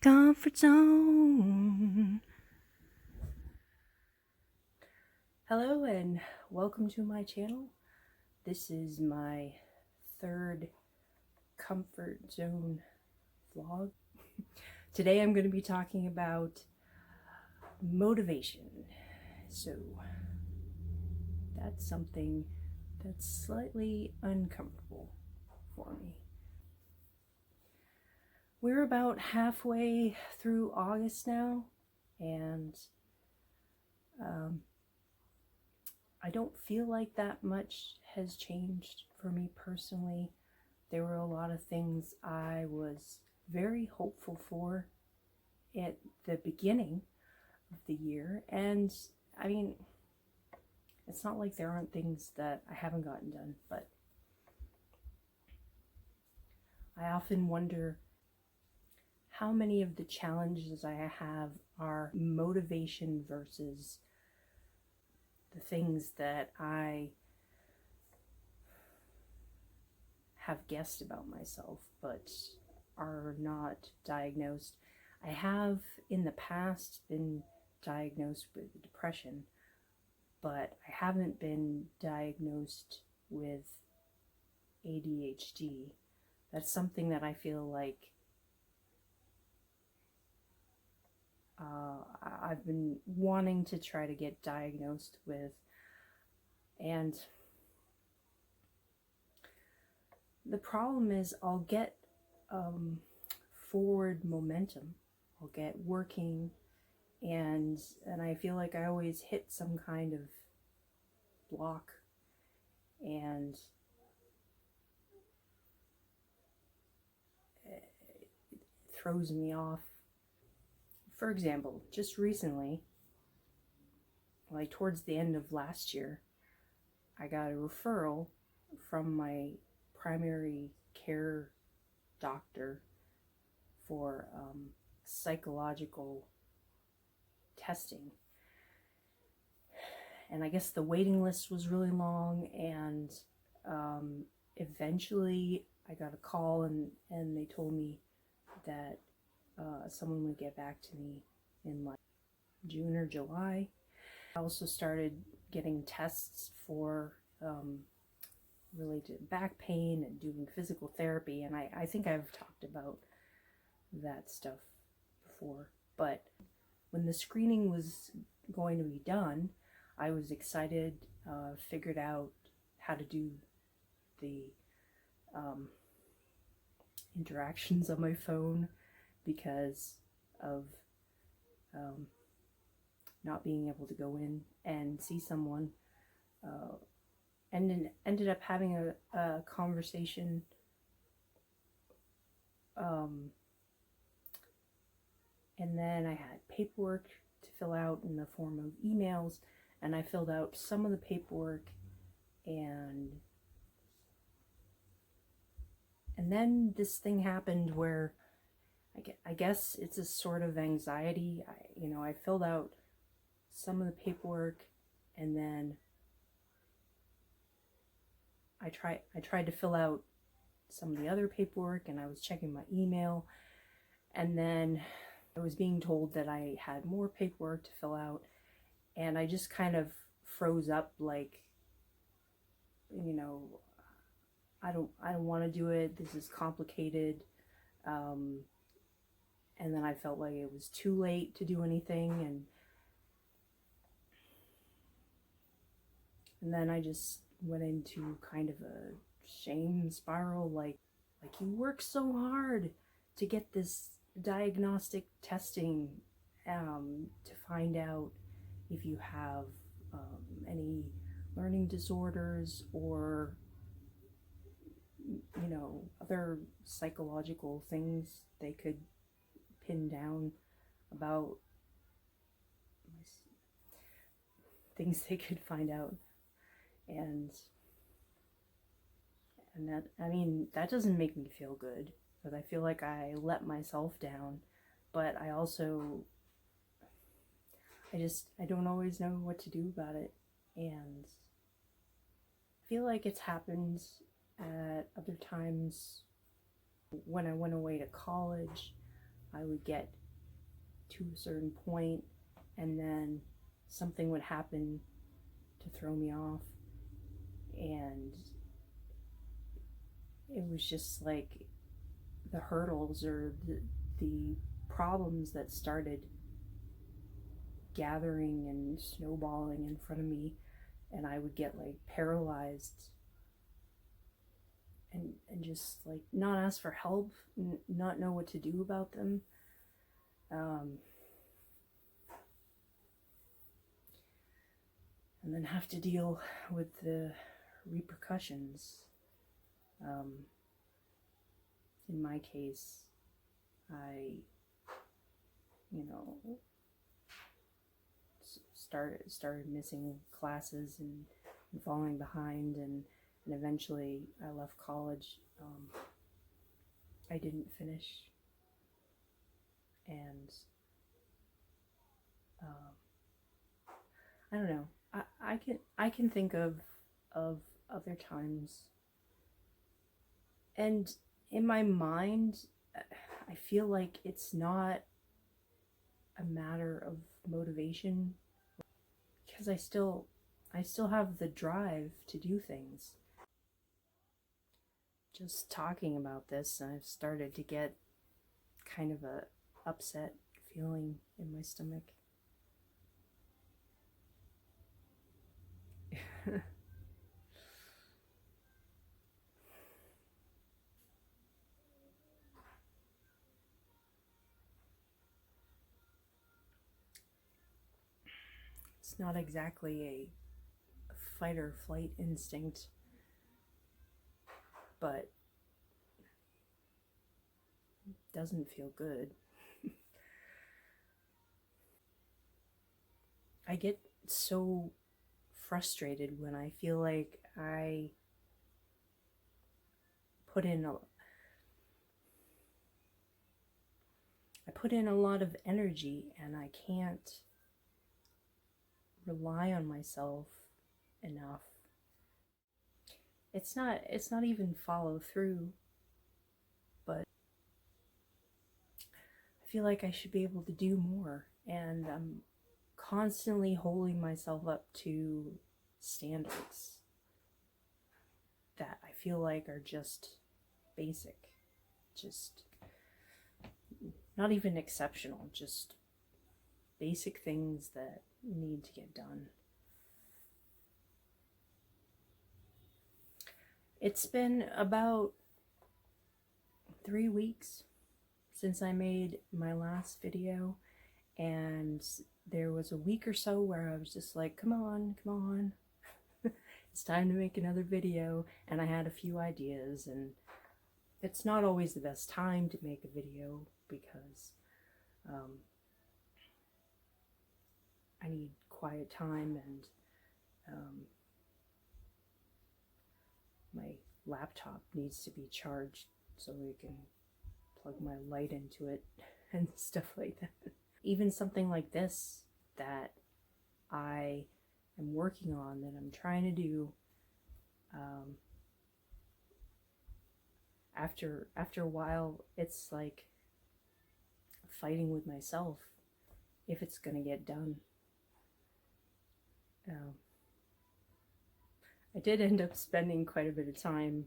Comfort zone. Hello and welcome to my channel. This is my third comfort zone vlog. Today I'm going to be talking about motivation. So that's something that's slightly uncomfortable for me. We're about halfway through August now, and I don't feel like that much has changed for me personally. There were a lot of things I was very hopeful for at the beginning of the year, and I mean, it's not like there aren't things that I haven't gotten done, but I often wonder how many of the challenges I have are motivation versus the things that I have guessed about myself but are not diagnosed. I have in the past been diagnosed with depression, but I haven't been diagnosed with ADHD. That's something that I feel like I've been wanting to try to get diagnosed with, and the problem is I'll get forward momentum, I'll get working, and I feel like I always hit some kind of block, and it throws me off. For example, just recently, like towards the end of last year, I got a referral from my primary care doctor for psychological testing. And I guess the waiting list was really long, and eventually I got a call and they told me that someone would get back to me in like June or July. I also started getting tests for related to back pain and doing physical therapy, and I think I've talked about that stuff before. But when the screening was going to be done, I was excited, figured out how to do the interactions on my phone because of not being able to go in and see someone, and then ended up having a conversation and then I had paperwork to fill out in the form of emails, and I filled out some of the paperwork, and then this thing happened where I guess it's a sort of anxiety. I filled out some of the paperwork, and then I tried to fill out some of the other paperwork, and I was checking my email, and then I was being told that I had more paperwork to fill out, and I just kind of froze up, like, I don't want to do it. This is complicated. And then I felt like it was too late to do anything, and then I just went into kind of a shame spiral, like you work so hard to get this diagnostic testing to find out if you have any learning disorders or other psychological things they could pin down about things they could find out, and that, I mean, that doesn't make me feel good, because I feel like I let myself down, but I also I don't always know what to do about it, and I feel like it's happened at other times. When I went away to college, I would get to a certain point and then something would happen to throw me off, and it was just like the hurdles or the problems that started gathering and snowballing in front of me, and I would get like paralyzed and just like not ask for help, not know what to do about them. And then have to deal with the repercussions. In my case, I, started missing classes and falling behind, and eventually I left college. I didn't finish, and I don't know. I can think of other times, and in my mind, I feel like it's not a matter of motivation, because I still have the drive to do things. Just talking about this, I've started to get kind of a upset feeling in my stomach. It's not exactly a fight or flight instinct, but it doesn't feel good. I get so frustrated when I feel like I put in a lot of energy and I can't rely on myself enough. It's not even follow through, but I feel like I should be able to do more, and I'm constantly holding myself up to standards that I feel like are just basic, just not even exceptional, just basic things that need to get done. It's been about 3 weeks since I made my last video, and there was a week or so where I was just like, come on, it's time to make another video, and I had a few ideas, and it's not always the best time to make a video because I need quiet time, and my laptop needs to be charged so we can plug my light into it and stuff like that. Even something like this that I am working on, that I'm trying to do, after a while, it's like fighting with myself if it's gonna get done. I did end up spending quite a bit of time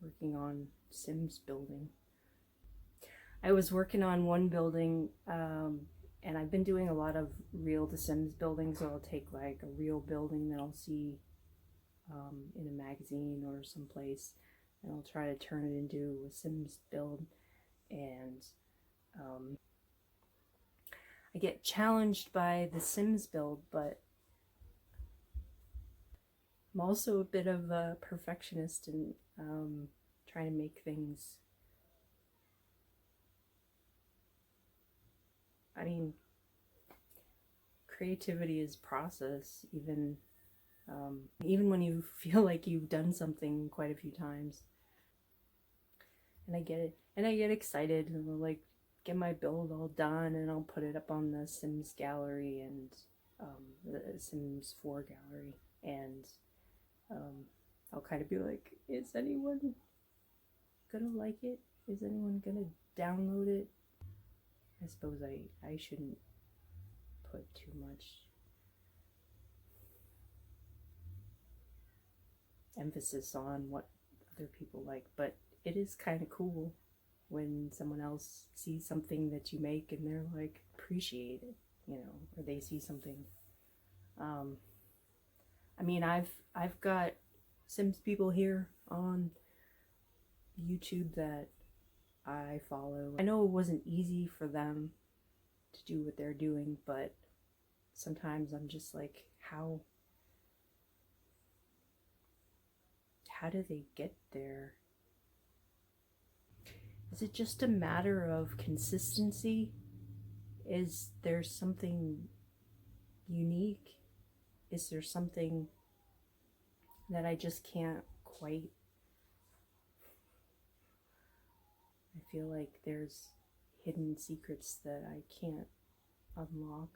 working on Sims building. I was working on one building, and I've been doing a lot of real to Sims building, so I'll take like a real building that I'll see in a magazine or someplace, and I'll try to turn it into a Sims build, and I get challenged by the Sims build, but I'm also a bit of a perfectionist and trying to make things, I mean, creativity is process, even when you feel like you've done something quite a few times. And I get it, and I get excited, and I'll like get my build all done, and I'll put it up on the Sims gallery and the Sims 4 gallery, and I'll kind of be like, is anyone gonna like it? Is anyone gonna download it? I suppose I shouldn't put too much emphasis on what other people like, but it is kind of cool when someone else sees something that you make and they're like, appreciate it, you know, or they see something. I mean, I've got Sims people here on YouTube that I follow. I know it wasn't easy for them to do what they're doing, but sometimes I'm just like, how do they get there? Is it just a matter of consistency? Is there something unique? Is there something that I just can't quite? I feel like there's hidden secrets that I can't unlock.